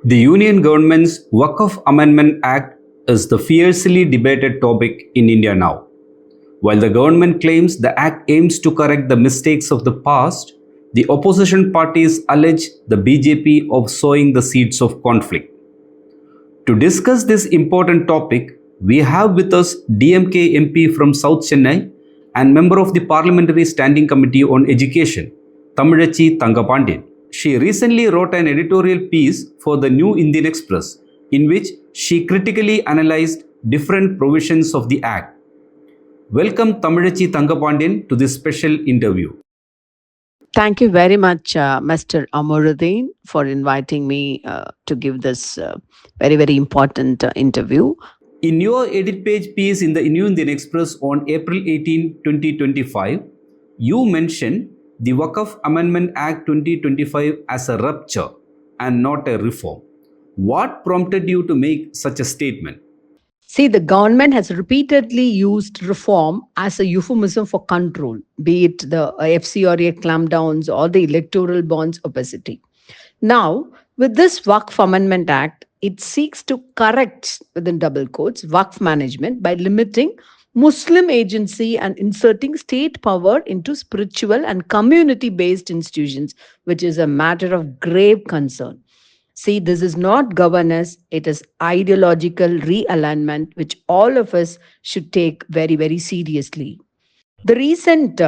The Union government's Waqf Amendment Act is the fiercely debated topic in India now. While the government claims the act aims to correct the mistakes of the past, the opposition parties allege the BJP of sowing the seeds of conflict. To discuss this important topic, we have with us DMK MP from South Chennai and member of the Parliamentary Standing Committee on Education, Tamizhachi Tangapandian. She recently wrote an editorial piece for the New Indian Express in which she critically analyzed different provisions of the Act. Welcome Tamizhachi Tangapandian to this special interview. Thank you very much, Mr. Ameerudheen, for inviting me to give this very, very important interview. In your edit page piece in the New Indian Express on April 18, 2025, you mentioned the Waqf Amendment Act 2025 as a rupture and not a reform. What prompted you to make such a statement? See, the government has repeatedly used reform as a euphemism for control, be it the FCRA clampdowns or the electoral bonds opacity. Now, with this Waqf Amendment Act, it seeks to correct, within double quotes, Waqf management by limiting Muslim agency and inserting state power into spiritual and community-based institutions, which is a matter of grave concern. See, this is not governance, it is ideological realignment, which all of us should take very, very seriously. The recent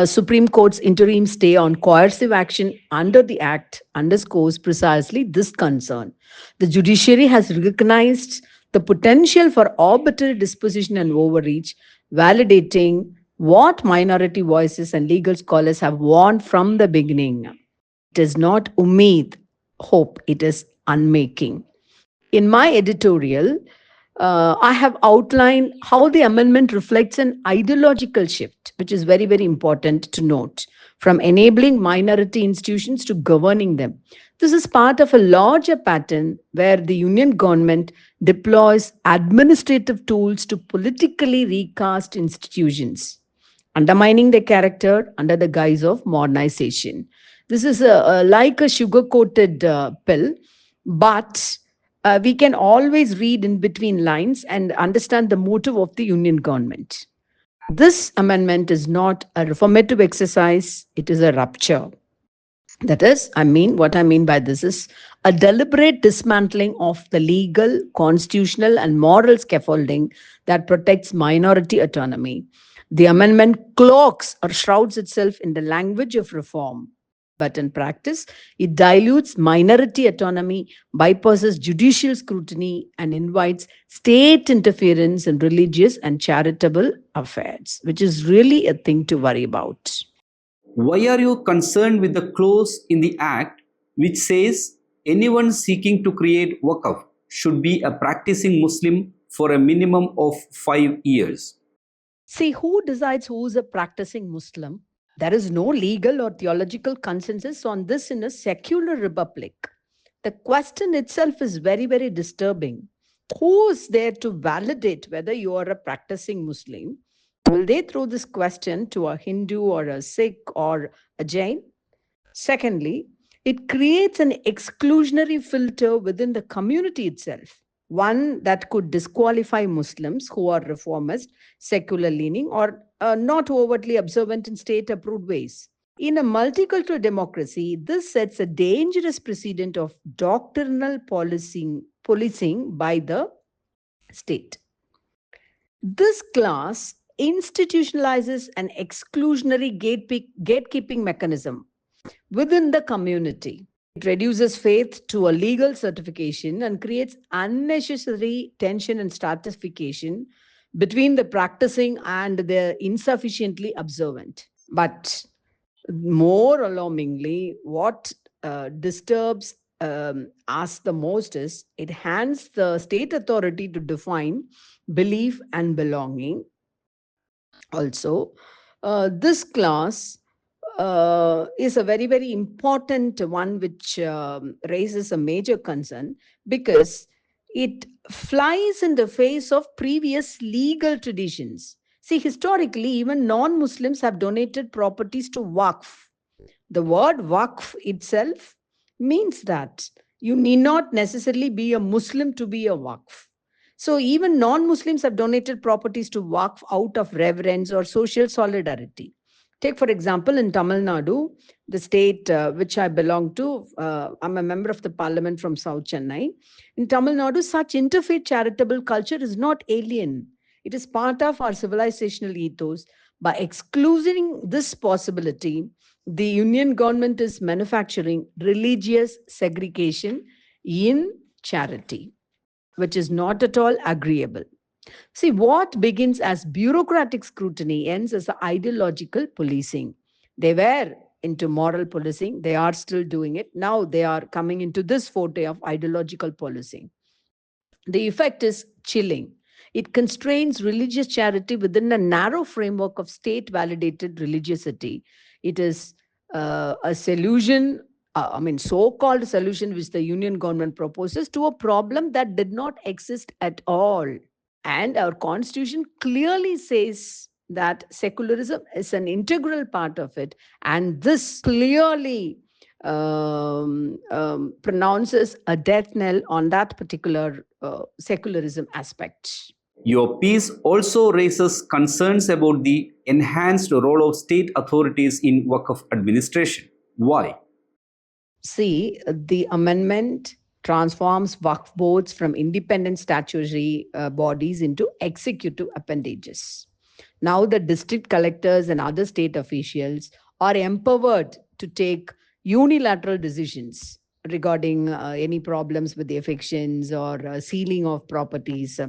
Supreme Court's interim stay on coercive action under the Act underscores precisely this concern. The judiciary has recognized the potential for arbitrary disposition and overreach, validating what minority voices and legal scholars have warned from the beginning. It is not umeed, hope, it is unmaking. In my editorial, I have outlined how the amendment reflects an ideological shift, which is very, very important to note, from enabling minority institutions to governing them. This is part of a larger pattern where the union government deploys administrative tools to politically recast institutions, undermining their character under the guise of modernization. This is like a sugar-coated pill, but we can always read in between lines and understand the motive of the union government. This amendment is not a reformative exercise, it is a rupture. That is, what I mean by this is a deliberate dismantling of the legal, constitutional, and moral scaffolding that protects minority autonomy. The amendment cloaks or shrouds itself in the language of reform, but in practice, it dilutes minority autonomy, bypasses judicial scrutiny, and invites state interference in religious and charitable affairs, which is really a thing to worry about. Why are you concerned with the clause in the Act which says anyone seeking to create Waqf should be a practicing Muslim for a minimum of 5 years? See, who decides who is a practicing Muslim? There is no legal or theological consensus on this in a secular republic. The question itself is very, very disturbing. Who is there to validate whether you are a practicing Muslim? Will they throw this question to a Hindu or a Sikh or a Jain? Secondly, it creates an exclusionary filter within the community itself, one that could disqualify Muslims who are reformist, secular leaning, or not overtly observant in state approved ways. In a multicultural democracy, this sets a dangerous precedent of doctrinal policing by the state. This class institutionalizes an exclusionary gatekeeping mechanism within the community. It reduces faith to a legal certification and creates unnecessary tension and stratification between the practicing and the insufficiently observant. But more alarmingly, what disturbs us the most is it hands the state authority to define belief and belonging. Also, this class is a very, very important one which raises a major concern because it flies in the face of previous legal traditions. See, historically, even non-Muslims have donated properties to Waqf. The word Waqf itself means that You need not necessarily be a Muslim to be a Waqf. So even non-Muslims have donated properties to Waqf out of reverence or social solidarity. Take, for example, in Tamil Nadu, the state which I belong to, I'm a member of the parliament from South Chennai. In Tamil Nadu, such interfaith charitable culture is not alien. It is part of our civilizational ethos. By excluding this possibility, the union government is manufacturing religious segregation in charity, which is not at all agreeable. See, what begins as bureaucratic scrutiny ends as ideological policing. They were into moral policing, they are still doing it. Now they are coming into this forte of ideological policing. The effect is chilling. It constrains religious charity within a narrow framework of state validated religiosity. It is a solution, so called solution, which the union government proposes to a problem that did not exist at all. And our constitution clearly says that secularism is an integral part of it. And this clearly pronounces a death knell on that particular secularism aspect. Your piece also raises concerns about the enhanced role of state authorities in Waqf administration. Why? See, the amendment transforms Waqf boards from independent statutory bodies into executive appendages. Now, the district collectors and other state officials are empowered to take unilateral decisions regarding any problems with the evictions or sealing of properties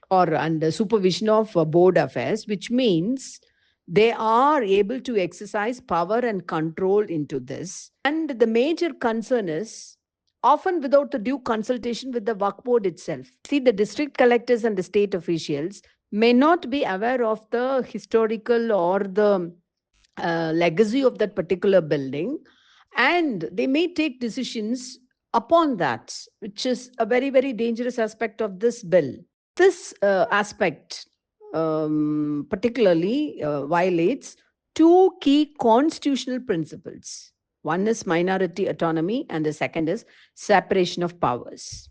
or under supervision of board affairs, which means they are able to exercise power and control into this. And the major concern is often without the due consultation with the Waqf board itself. See, the district collectors and the state officials may not be aware of the historical or the legacy of that particular building, and they may take decisions upon that, which is a very, very dangerous aspect of this bill. This aspect particularly violates two key constitutional principles. One is minority autonomy, and the second is separation of powers.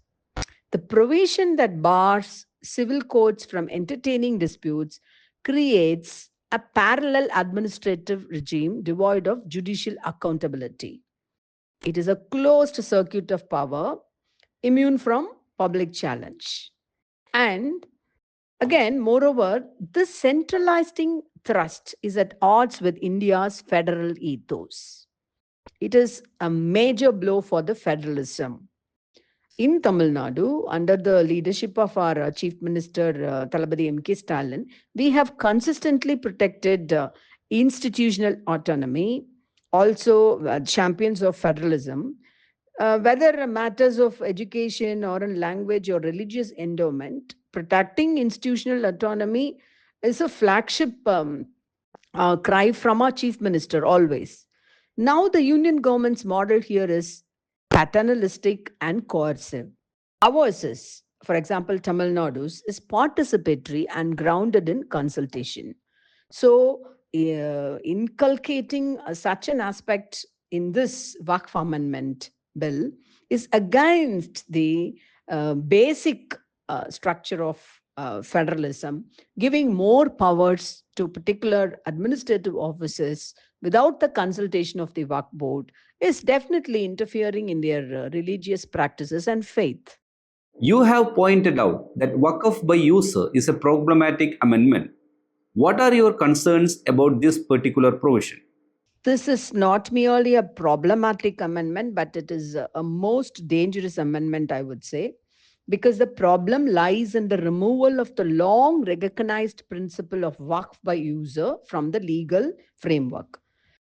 The provision that bars civil courts from entertaining disputes creates a parallel administrative regime devoid of judicial accountability. It is a closed circuit of power, immune from public challenge. And again, moreover, this centralizing thrust is at odds with India's federal ethos. It is a major blow for the federalism. In Tamil Nadu, under the leadership of our Chief Minister Thalapathy M.K. Stalin, we have consistently protected institutional autonomy, also champions of federalism. Whether matters of education or in language or religious endowment, protecting institutional autonomy is a flagship cry from our chief minister always. Now, the union government's model here is paternalistic and coercive. Ours is, for example, Tamil Nadu's, is participatory and grounded in consultation. So, inculcating such an aspect in this Waqf Amendment bill is against the basic structure of federalism, giving more powers to particular administrative officers without the consultation of the Waqf board is definitely interfering in their religious practices and faith. You have pointed out that Waqf by user is a problematic amendment. What are your concerns about this particular provision? This is not merely a problematic amendment, but it is a most dangerous amendment, I would say, because the problem lies in the removal of the long recognized principle of Waqf by user from the legal framework.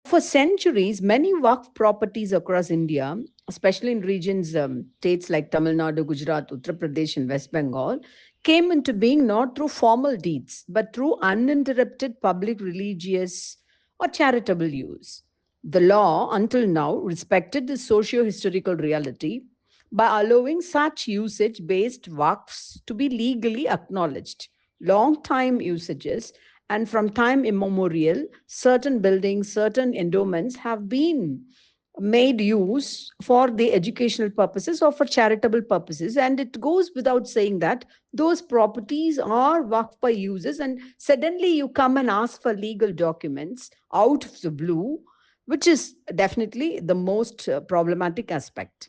For centuries, many Waqf properties across India, especially in regions, states like Tamil Nadu, Gujarat, Uttar Pradesh, and West Bengal, came into being not through formal deeds, but through uninterrupted public religious or charitable use. The law, until now, respected the socio historical reality by allowing such usage based Waqfs to be legally acknowledged. Long time usages and from time immemorial, certain buildings, certain endowments have been made use for the educational purposes or for charitable purposes. And it goes without saying that those properties are Waqf by users, and suddenly you come and ask for legal documents out of the blue, which is definitely the most problematic aspect.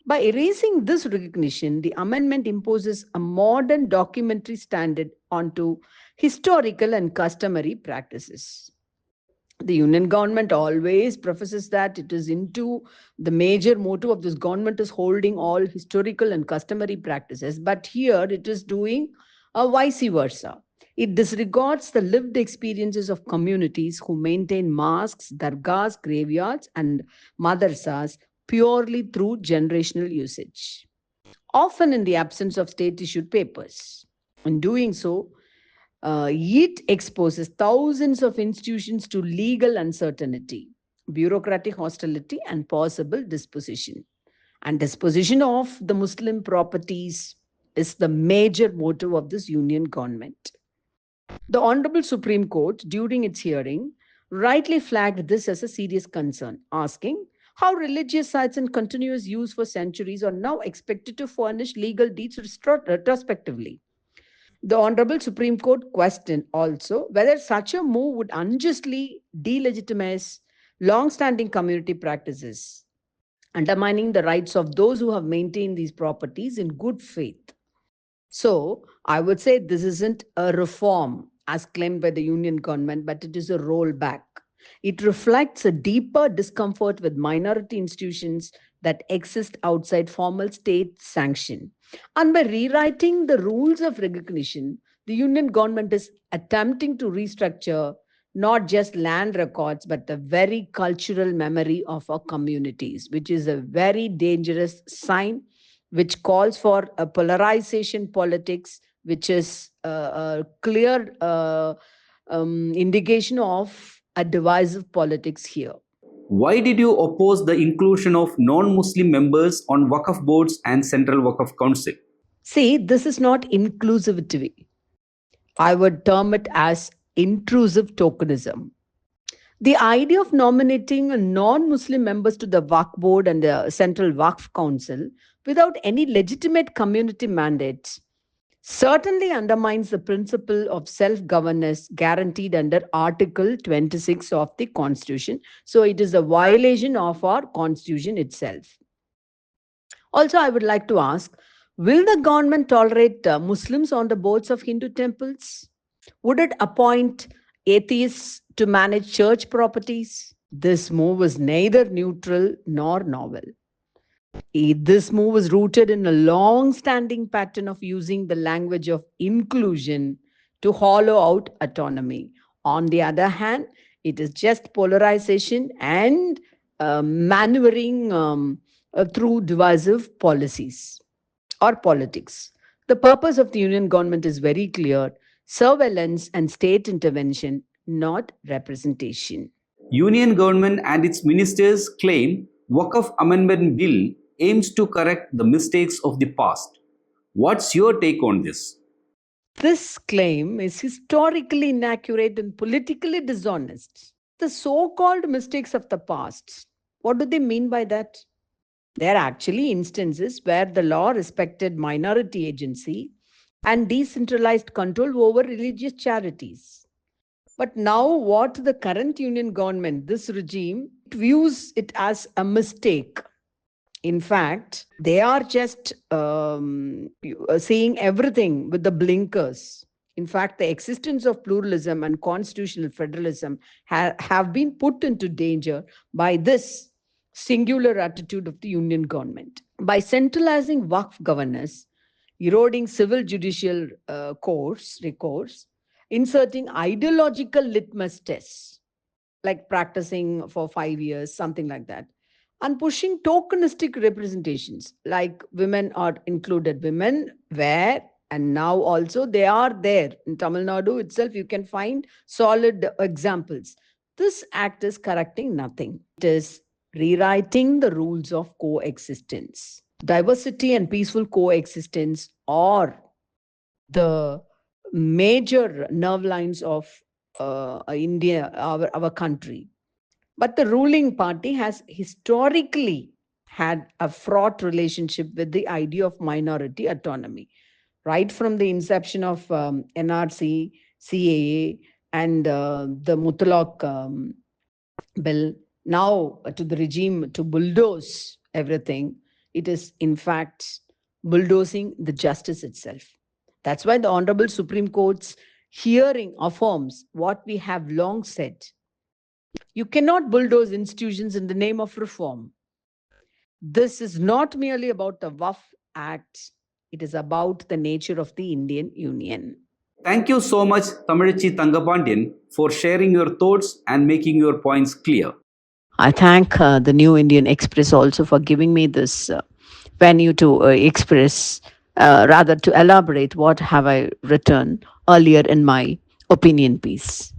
By erasing this recognition, the amendment imposes a modern documentary standard onto historical and customary practices. The union government always professes that it is into the major motto of this government is holding all historical and customary practices, but here it is doing a vice versa. It disregards the lived experiences of communities who maintain mosques, dargahs, graveyards, and madrasas purely through generational usage, often in the absence of state issued papers. In doing so, it exposes thousands of institutions to legal uncertainty, bureaucratic hostility, and possible disposition. And disposition of the Muslim properties is the major motive of this union government. The Honorable Supreme Court, during its hearing, rightly flagged this as a serious concern, asking how religious sites in continuous use for centuries are now expected to furnish legal deeds retrospectively. The Honorable Supreme Court questioned also whether such a move would unjustly delegitimize long standing community practices, undermining the rights of those who have maintained these properties in good faith. So, I would say this isn't a reform as claimed by the union government, but it is a rollback. It reflects a deeper discomfort with minority institutions that exist outside formal state sanction. And by rewriting the rules of recognition, the union government is attempting to restructure not just land records, but the very cultural memory of our communities, which is a very dangerous sign, which calls for a polarization politics, which is a clear indication of a divisive politics here. Why did you oppose the inclusion of non-Muslim members on Waqf boards and Central Waqf Council? See, this is not inclusivity. I would term it as intrusive tokenism. The idea of nominating non Muslim members to the Waqf board and the Central Waqf Council without any legitimate community mandates certainly undermines the principle of self governance guaranteed under Article 26 of the Constitution. So it is a violation of our Constitution itself. Also, I would like to ask, will the government tolerate Muslims on the boards of Hindu temples? Would it appoint atheists to manage church properties? This move is neither neutral nor novel. This move is rooted in a long standing pattern of using the language of inclusion to hollow out autonomy. On the other hand, it is just polarization and maneuvering through divisive policies or politics. The purpose of the union government is very clear: surveillance and state intervention, not representation. Union government and its ministers claim Waqf Amendment Bill aims to correct the mistakes of the past. What's your take on this? This claim is historically inaccurate and politically dishonest. The so called mistakes of the past, what do they mean by that? There are actually instances where the law respected minority agency and decentralized control over religious charities. But now, what the current union government, this regime, views it as a mistake. In fact, they are just seeing everything with the blinkers. In fact, the existence of pluralism and constitutional federalism have been put into danger by this singular attitude of the union government. By centralizing Waqf governance, eroding civil judicial recourse, inserting ideological litmus tests, like practicing for 5 years, something like that, and pushing tokenistic representations, like women are included. Women were, and now also they are there. In Tamil Nadu itself, you can find solid examples. This act is correcting nothing, it is rewriting the rules of coexistence. Diversity and peaceful coexistence are the major nerve lines of India, our country. But the ruling party has historically had a fraught relationship with the idea of minority autonomy, right from the inception of NRC, CAA, and the Mutlaq bill, now to the regime to bulldoze everything. It is, in fact, bulldozing the justice itself. That's why the Honorable Supreme Court's hearing affirms what we have long said. You cannot bulldoze institutions in the name of reform. This is not merely about the Waqf Act, it is about the nature of the Indian Union. Thank you so much, Tamizhachi Tangapandian, for sharing your thoughts and making your points clear. I thank the New Indian Express also for giving me this venue to express, rather to elaborate what have I written earlier in my opinion piece.